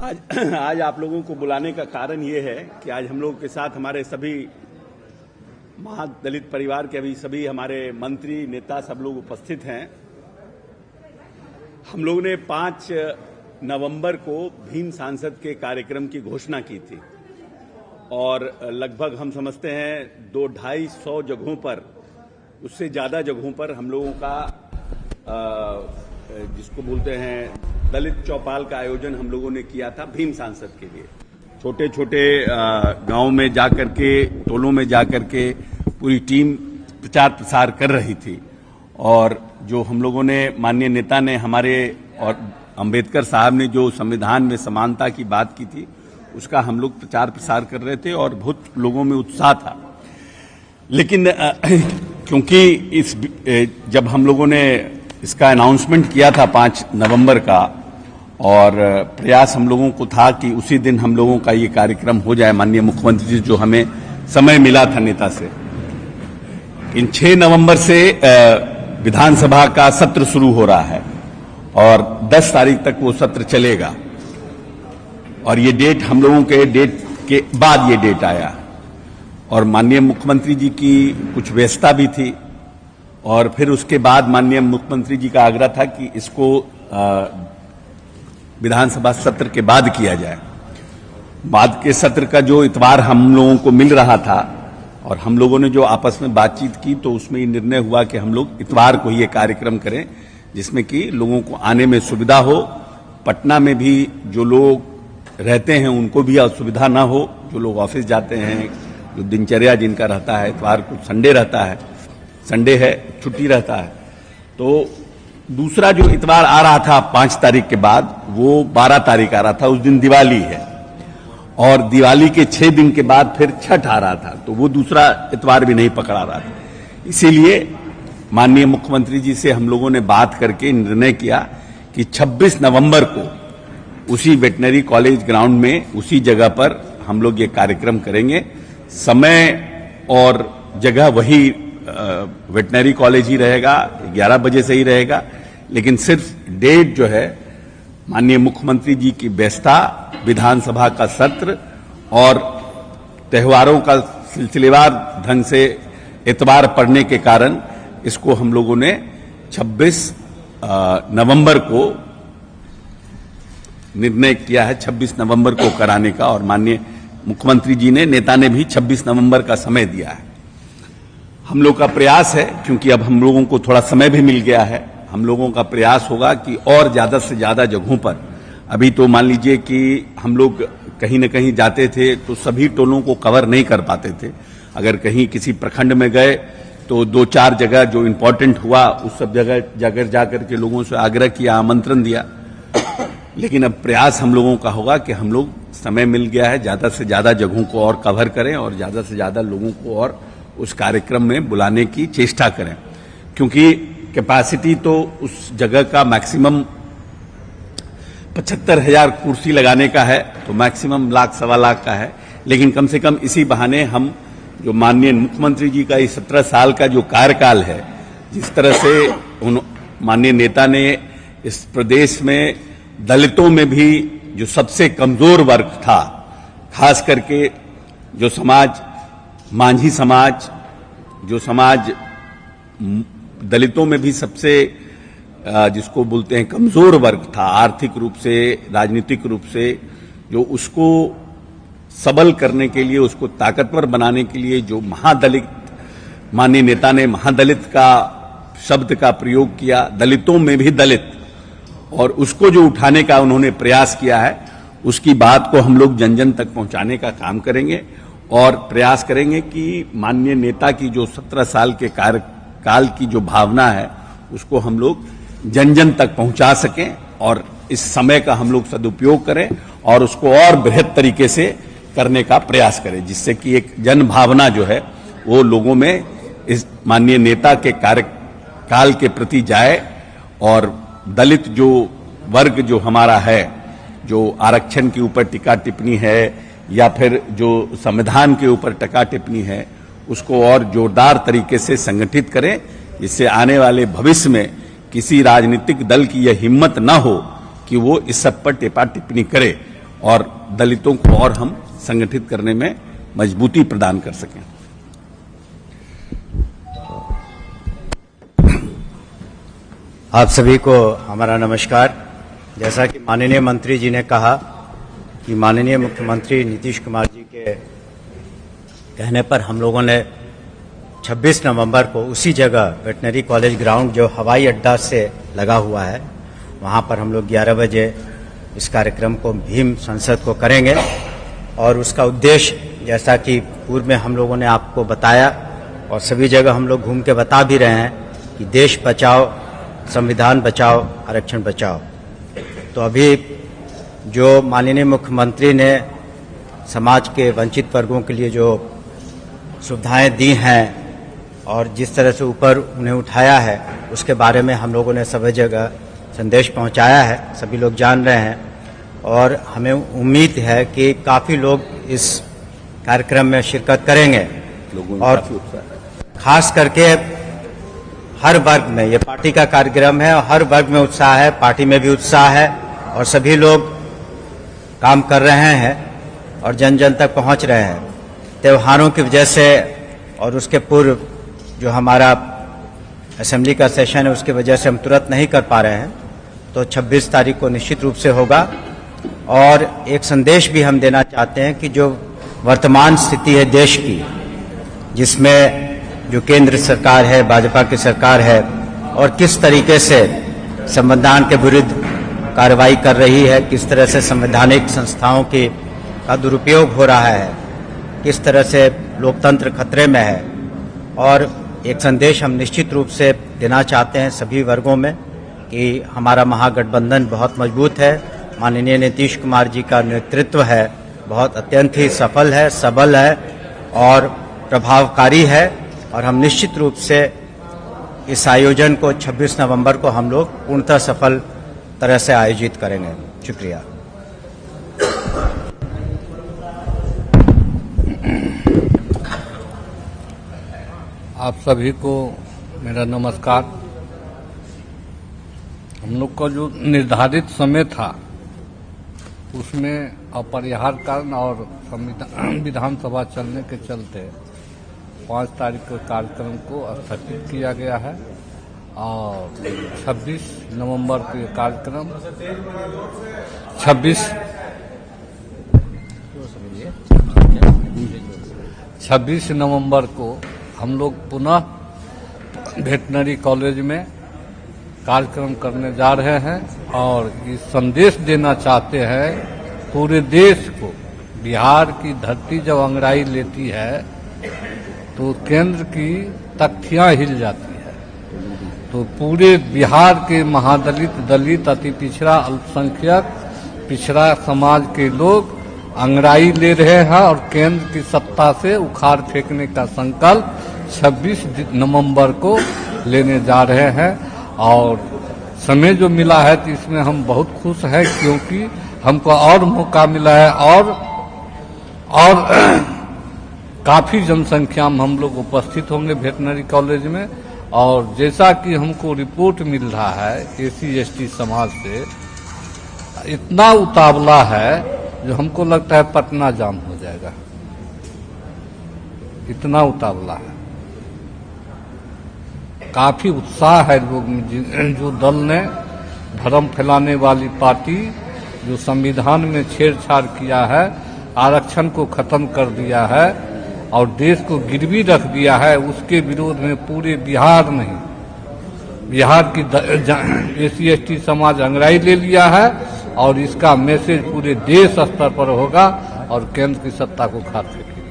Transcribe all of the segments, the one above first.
आज आप लोगों को बुलाने का कारण ये है कि आज हम लोगों के साथ हमारे सभी महादलित परिवार के अभी सभी हमारे मंत्री नेता सब लोग उपस्थित हैं। हम लोगों ने 5 नवंबर को भीम सांसद के कार्यक्रम की घोषणा की थी और लगभग हम समझते हैं 200-250 जगहों पर, उससे ज्यादा जगहों पर हम लोगों का जिसको बोलते हैं दलित चौपाल का आयोजन हम लोगों ने किया था भीम सांसद के लिए। छोटे छोटे गांव में जाकर के, टोलों में जाकर के पूरी टीम प्रचार प्रसार कर रही थी और जो हम लोगों ने माननीय नेता ने हमारे और अंबेडकर साहब ने जो संविधान में समानता की बात की थी उसका हम लोग प्रचार प्रसार कर रहे थे और बहुत लोगों में उत्साह था। लेकिन क्योंकि जब हम लोगों ने इसका अनाउंसमेंट किया था 5 नवंबर का और प्रयास हम लोगों को था कि उसी दिन हम लोगों का ये कार्यक्रम हो जाए, माननीय मुख्यमंत्री जी जो हमें समय मिला था नेता से। इन 6 नवंबर से विधानसभा का सत्र शुरू हो रहा है और 10 तारीख तक वो सत्र चलेगा और ये डेट हम लोगों के डेट के बाद ये डेट आया और माननीय मुख्यमंत्री जी की कुछ व्यस्तता भी थी और फिर उसके बाद माननीय मुख्यमंत्री जी का आग्रह था कि इसको विधानसभा सत्र के बाद किया जाए। बाद के सत्र का जो इतवार हम लोगों को मिल रहा था और हम लोगों ने जो आपस में बातचीत की तो उसमें ये निर्णय हुआ कि हम लोग इतवार को ये कार्यक्रम करें जिसमें कि लोगों को आने में सुविधा हो, पटना में भी जो लोग रहते हैं उनको भी असुविधा ना हो, जो लोग ऑफिस जाते हैं, जो दिनचर्या जिनका रहता है, इतवार को संडे रहता है, संडे है, छुट्टी रहता है। तो दूसरा जो इतवार आ रहा था 5 तारीख के बाद वो 12 तारीख आ रहा था, उस दिन दिवाली है और दिवाली के 6 दिन के बाद फिर छठ आ रहा था, तो वो दूसरा इतवार भी नहीं पकड़ा रहा था। इसीलिए माननीय मुख्यमंत्री जी से हम लोगों ने बात करके निर्णय किया कि 26 नवंबर को उसी वेटनरी कॉलेज ग्राउंड में उसी जगह पर हम लोग ये कार्यक्रम करेंगे। समय और जगह वही वेटनरी कॉलेज ही रहेगा, 11 बजे से ही रहेगा, लेकिन सिर्फ डेट जो है माननीय मुख्यमंत्री जी की व्यस्तता, विधानसभा का सत्र और त्योहारों का सिलसिलेवार ढंग से इतवार पड़ने के कारण इसको हम लोगों ने 26 नवंबर को निर्णय किया है, 26 नवंबर को कराने का और माननीय मुख्यमंत्री जी ने, नेता ने भी 26 नवंबर का समय दिया है। हम लोग का प्रयास है, क्योंकि अब हम लोगों को थोड़ा समय भी मिल गया है, हम लोगों का प्रयास होगा कि और ज्यादा से ज्यादा जगहों पर, अभी तो मान लीजिए कि हम लोग कहीं न कहीं जाते थे तो सभी टोलों को कवर नहीं कर पाते थे। अगर कहीं किसी प्रखंड में गए तो 2-4 जगह जो इम्पोर्टेंट हुआ उस सब जगह जाकर के लोगों से आग्रह किया, आमंत्रण दिया। लेकिन अब प्रयास हम लोगों का होगा कि हम लोग, समय मिल गया है, ज्यादा से ज्यादा जगहों को और कवर करें और ज्यादा से ज्यादा लोगों को और उस कार्यक्रम में बुलाने की चेष्टा करें, क्योंकि कैपेसिटी तो उस जगह का मैक्सिमम 75,000 कुर्सी लगाने का है, तो मैक्सिमम 1-1.25 लाख का है। लेकिन कम से कम इसी बहाने हम जो माननीय मुख्यमंत्री जी का इस 17 साल का जो कार्यकाल है, जिस तरह से माननीय नेता ने इस प्रदेश में दलितों में भी जो सबसे कमजोर वर्ग था, खास करके जो समाज, मांझी समाज, जो समाज दलितों में भी सबसे जिसको बोलते हैं कमजोर वर्ग था, आर्थिक रूप से, राजनीतिक रूप से, जो उसको सबल करने के लिए, उसको ताकतवर बनाने के लिए जो महादलित, माननीय नेता ने महादलित का शब्द का प्रयोग किया, दलितों में भी दलित, और उसको जो उठाने का उन्होंने प्रयास किया है, उसकी बात को हम लोग जन जन तक पहुंचाने का काम करेंगे और प्रयास करेंगे कि माननीय नेता की जो 17 साल के कार्यकाल की जो भावना है उसको हम लोग जन जन तक पहुंचा सकें और इस समय का हम लोग सदुपयोग करें और उसको और बृहद तरीके से करने का प्रयास करें, जिससे कि एक जन भावना जो है वो लोगों में इस माननीय नेता के कार्यकाल के प्रति जाए और दलित जो वर्ग जो हमारा है, जो आरक्षण के ऊपर टीका टिप्पणी है या फिर जो संविधान के ऊपर टीका टिप्पणी है, उसको और जोरदार तरीके से संगठित करें, जिससे आने वाले भविष्य में किसी राजनीतिक दल की यह हिम्मत न हो कि वो इस सब पर टीका टिप्पणी करे और दलितों को और हम संगठित करने में मजबूती प्रदान कर सकें। आप सभी को हमारा नमस्कार। जैसा कि माननीय मंत्री जी ने कहा कि माननीय मुख्यमंत्री नीतीश कुमार जी के कहने पर हम लोगों ने 26 नवंबर को उसी जगह वेटनरी कॉलेज ग्राउंड जो हवाई अड्डा से लगा हुआ है, वहां पर हम लोग 11 बजे इस कार्यक्रम को भीम संसद को करेंगे। और उसका उद्देश्य जैसा कि पूर्व में हम लोगों ने आपको बताया और सभी जगह हम लोग घूम के बता भी रहे हैं कि देश बचाओ, संविधान बचाओ, आरक्षण बचाओ। तो अभी जो माननीय मुख्यमंत्री ने समाज के वंचित वर्गों के लिए जो सुविधाएं दी हैं और जिस तरह से ऊपर उन्हें उठाया है, उसके बारे में हम लोगों ने सभी जगह संदेश पहुंचाया है, सभी लोग जान रहे हैं। और हमें उम्मीद है कि काफ़ी लोग इस कार्यक्रम में शिरकत करेंगे और खास करके हर वर्ग में, ये पार्टी का कार्यक्रम है और हर वर्ग में उत्साह है, पार्टी में भी उत्साह है और सभी लोग काम कर रहे हैं और जन जन तक पहुंच रहे हैं। त्योहारों की वजह से और उसके पूर्व जो हमारा असेंबली का सेशन है उसकी वजह से हम तुरंत नहीं कर पा रहे हैं, तो 26 तारीख को निश्चित रूप से होगा। और एक संदेश भी हम देना चाहते हैं कि जो वर्तमान स्थिति है देश की, जिसमें जो केंद्र सरकार है, भाजपा की सरकार है, और किस तरीके से संविधान के विरुद्ध कार्रवाई कर रही है, किस तरह से संवैधानिक संस्थाओं का दुरुपयोग हो रहा है, किस तरह से लोकतंत्र खतरे में है। और एक संदेश हम निश्चित रूप से देना चाहते हैं सभी वर्गों में कि हमारा महागठबंधन बहुत मजबूत है, माननीय नीतीश कुमार जी का नेतृत्व है बहुत अत्यंत ही सफल है, सबल है और प्रभावकारी है। और हम निश्चित रूप से इस आयोजन को 26 नवंबर को हम लोग पूर्णतः सफल तरह से आयोजित करेंगे। शुक्रिया। आप सभी को मेरा नमस्कार। हम लोग का जो निर्धारित समय था उसमें अपरिहार्य कारण और विधानसभा चलने के चलते 5 तारीख के कार्यक्रम को स्थगित किया गया है और 26 नवंबर को ये कार्यक्रम 26 नवंबर को हम लोग पुनः वेटनरी कॉलेज में कार्यक्रम करने जा रहे हैं और ये संदेश देना चाहते हैं पूरे देश को। बिहार की धरती जब अंगड़ाई लेती है तो केंद्र की तख्तियां हिल जाती है। तो पूरे बिहार के महादलित, दलित, अति पिछड़ा, अल्पसंख्यक, पिछड़ा समाज के लोग अंगड़ाई ले रहे हैं और केंद्र की सत्ता से उखाड़ फेंकने का संकल्प 26 नवंबर को लेने जा रहे हैं। और समय जो मिला है तो इसमें हम बहुत खुश हैं क्योंकि हमको और मौका मिला है और काफी जनसंख्या में हम लोग उपस्थित होंगे वेटनरी कॉलेज में। और जैसा कि हमको रिपोर्ट मिल रहा है SC/ST समाज से, इतना उतावला है जो हमको लगता है पटना जाम हो जाएगा, इतना उतावला है। काफी उत्साह है लोग में। जो दल ने भ्रम फैलाने वाली पार्टी जो संविधान में छेड़छाड़ किया है, आरक्षण को खत्म कर दिया है और देश को गिरवी रख दिया है, उसके विरोध में पूरे बिहार नहीं, बिहार की SC/ST समाज अंगड़ाई ले लिया है और इसका मैसेज पूरे देश स्तर पर होगा और केंद्र की सत्ता को खाद फेंकेगी।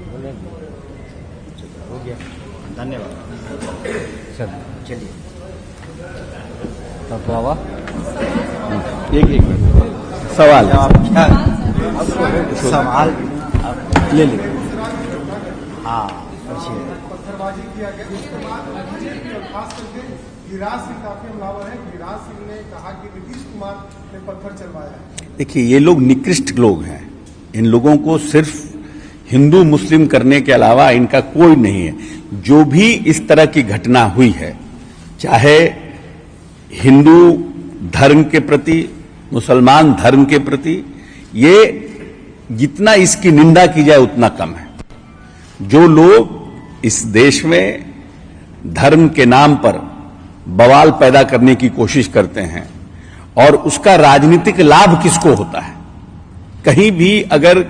धन्यवाद। चलिए बाबा एक सवाल सवाल ले लीजिए। हाँ, पूछिए। पत्थरबाजी किया गया, उसके बाद खास करके गिरिराज सिंह काफी हमलावर है। गिरिराज सिंह ने कहा कि नीतीश कुमार ने पत्थर चलवाया है। देखिए, ये लोग निकृष्ट लोग हैं। इन लोगों को सिर्फ हिंदू मुस्लिम करने के अलावा इनका कोई नहीं है। जो भी इस तरह की घटना हुई है, चाहे हिंदू धर्म के प्रति, मुसलमान धर्म के प्रति, ये जितना इसकी निंदा की जाए उतना कम है। जो लोग इस देश में धर्म के नाम पर बवाल पैदा करने की कोशिश करते हैं और उसका राजनीतिक लाभ किसको होता है, कहीं भी अगर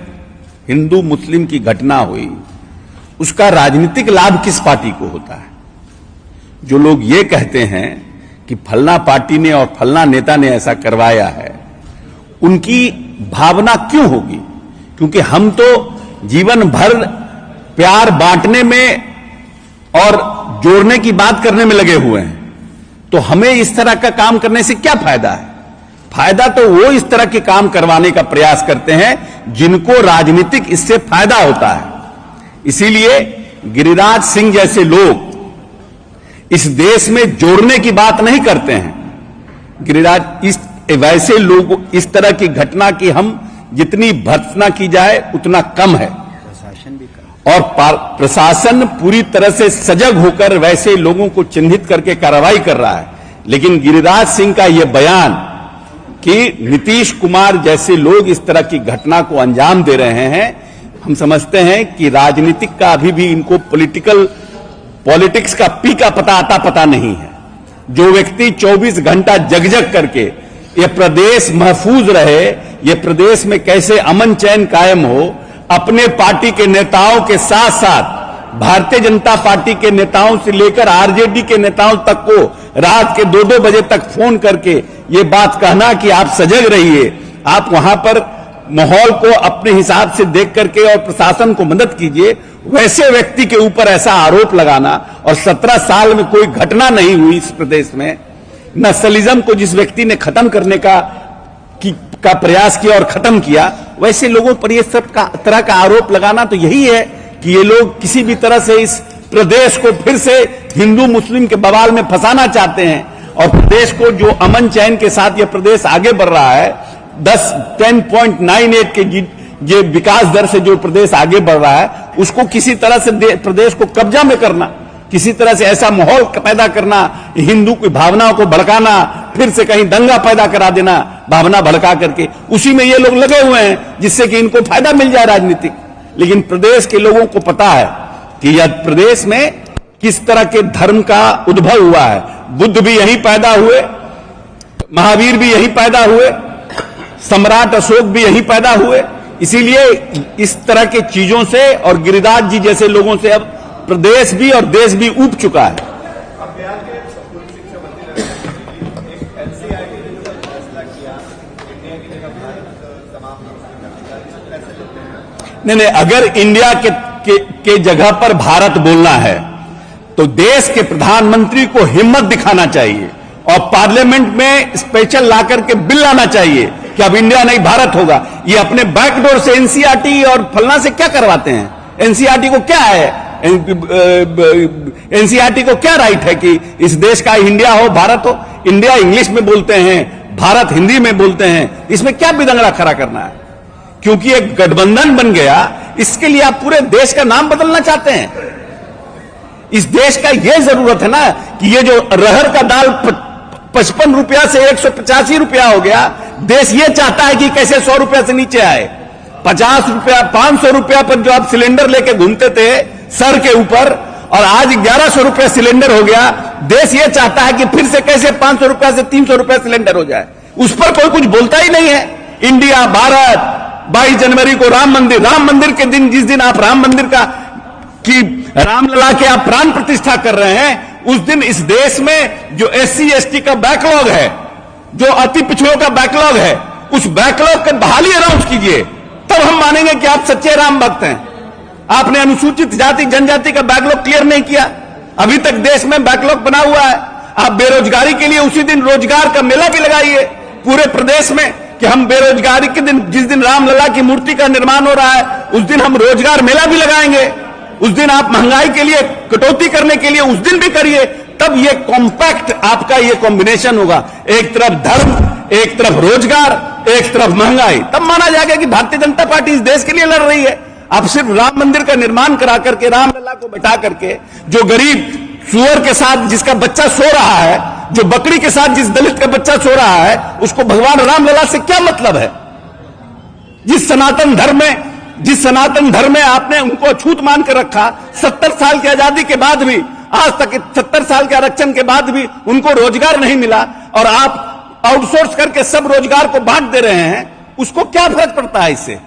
हिंदू मुस्लिम की घटना हुई उसका राजनीतिक लाभ किस पार्टी को होता है। जो लोग ये कहते हैं कि फलना पार्टी ने और फलना नेता ने ऐसा करवाया है, उनकी भावना क्यों होगी? क्योंकि हम तो जीवन भर प्यार बांटने में और जोड़ने की बात करने में लगे हुए हैं, तो हमें इस तरह का काम करने से क्या फायदा है? फायदा तो वो इस तरह के काम करवाने का प्रयास करते हैं जिनको राजनीतिक इससे फायदा होता है। इसीलिए गिरिराज सिंह जैसे लोग इस देश में जोड़ने की बात नहीं करते हैं। गिरिराज वैसे लोग, इस तरह की घटना की हम जितनी भर्त्सना की जाए उतना कम है, और प्रशासन पूरी तरह से सजग होकर वैसे लोगों को चिन्हित करके कार्रवाई कर रहा है। लेकिन गिरिराज सिंह का यह बयान कि नीतीश कुमार जैसे लोग इस तरह की घटना को अंजाम दे रहे हैं, हम समझते हैं कि राजनीतिक का अभी भी इनको पॉलिटिक्स का पी का पता नहीं है। जो व्यक्ति 24 घंटा जग करके ये प्रदेश महफूज रहे, ये प्रदेश में कैसे अमन चैन कायम हो, अपने पार्टी के नेताओं के साथ साथ भारतीय जनता पार्टी के नेताओं से लेकर आरजेडी के नेताओं तक को रात के 2-2 बजे तक फोन करके ये बात कहना कि आप सजग रहिए, आप वहां पर माहौल को अपने हिसाब से देख करके और प्रशासन को मदद कीजिए, वैसे व्यक्ति के ऊपर ऐसा आरोप लगाना, और 17 साल में कोई घटना नहीं हुई इस प्रदेश में, नक्सलिज्म को जिस व्यक्ति ने खत्म करने का प्रयास किया और खत्म किया, वैसे लोगों पर ये सब तरह का आरोप लगाना, तो यही है कि ये लोग किसी भी तरह से इस प्रदेश को फिर से हिंदू मुस्लिम के बवाल में फंसाना चाहते हैं। और प्रदेश को जो अमन चैन के साथ ये प्रदेश आगे बढ़ रहा है, 10.98 के ये विकास दर से जो प्रदेश आगे बढ़ रहा है, उसको किसी तरह से प्रदेश को कब्जा में करना, किसी तरह से ऐसा माहौल पैदा करना, हिंदू की भावनाओं को भड़काना, फिर से कहीं दंगा पैदा करा देना भावना भड़का करके, उसी में ये लोग लगे हुए हैं जिससे कि इनको फायदा मिल जाए राजनीतिक। लेकिन प्रदेश के लोगों को पता है कि यह प्रदेश में किस तरह के धर्म का उद्भव हुआ है। बुद्ध भी यहीं पैदा हुए, महावीर भी यहीं पैदा हुए, सम्राट अशोक भी यहीं पैदा हुए। इसीलिए इस तरह के चीजों से और गिरिराज जी जैसे लोगों से अब प्रदेश भी और देश भी ऊब चुका है। नहीं, अगर इंडिया के जगह पर भारत बोलना है तो देश के प्रधानमंत्री को हिम्मत दिखाना चाहिए और पार्लियामेंट में स्पेशल लाकर के बिल लाना चाहिए कि अब इंडिया नहीं भारत होगा। ये अपने बैकडोर से एनसीईआरटी और फलना से क्या करवाते हैं? एनसीईआरटी को क्या है, एनसीईआरटी को क्या राइट है कि इस देश का इंडिया हो, भारत हो? इंडिया इंग्लिश में बोलते हैं, भारत हिंदी में बोलते हैं, इसमें क्या बिदंगड़ा खड़ा करना है? क्योंकि एक गठबंधन बन गया, इसके लिए आप पूरे देश का नाम बदलना चाहते हैं? इस देश का यह जरूरत है ना कि ये जो रहर का दाल 55 रुपया से 185 रुपया हो गया, देश ये चाहता है कि कैसे 100 रुपया से नीचे आए। 50 रुपया 500 रुपया पर जो आप सिलेंडर लेके घूमते थे सर के ऊपर, और आज 1100 रुपया सिलेंडर हो गया, देश ये चाहता है कि फिर से कैसे 500 रुपया से 300 रुपया सिलेंडर हो जाए। उस पर कोई कुछ बोलता ही नहीं है। इंडिया, भारत, 22 जनवरी को राम मंदिर के दिन, जिस दिन आप राम मंदिर की रामलला के आप प्राण प्रतिष्ठा कर रहे हैं, उस दिन इस देश में जो SC ST का बैकलॉग है, जो अति पिछड़ों का बैकलॉग है, उस बैकलॉग की बहाली अनाउंस कीजिए, तब हम मानेंगे कि आप सच्चे राम भक्त हैं। आपने अनुसूचित जाति जनजाति का बैकलॉग क्लियर नहीं किया, अभी तक देश में बैकलॉग बना हुआ है। आप बेरोजगारी के लिए उसी दिन रोजगार का मेला भी लगाइए पूरे प्रदेश में कि हम बेरोजगारी के दिन, जिस दिन रामलला की मूर्ति का निर्माण हो रहा है, उस दिन हम रोजगार मेला भी लगाएंगे। उस दिन आप महंगाई के लिए कटौती करने के लिए उस दिन भी करिए, तब ये कॉम्पैक्ट आपका ये कॉम्बिनेशन होगा, एक तरफ धर्म, एक तरफ रोजगार, एक तरफ महंगाई, तब माना जाएगा कि भारतीय जनता पार्टी इस देश के लिए लड़ रही है। आप सिर्फ राम मंदिर का निर्माण करा करके, रामलला को बैठा करके, जो गरीब सुअर के साथ जिसका बच्चा सो रहा है, जो बकरी के साथ जिस दलित का बच्चा सो रहा है, उसको भगवान रामलला से क्या मतलब है? जिस सनातन धर्म में आपने उनको अछूत मान के रखा, 70 साल की आजादी के बाद भी, आज तक 70 साल के आरक्षण के बाद भी उनको रोजगार नहीं मिला, और आप आउटसोर्स करके सब रोजगार को बांट दे रहे हैं, उसको क्या फर्क पड़ता है इससे?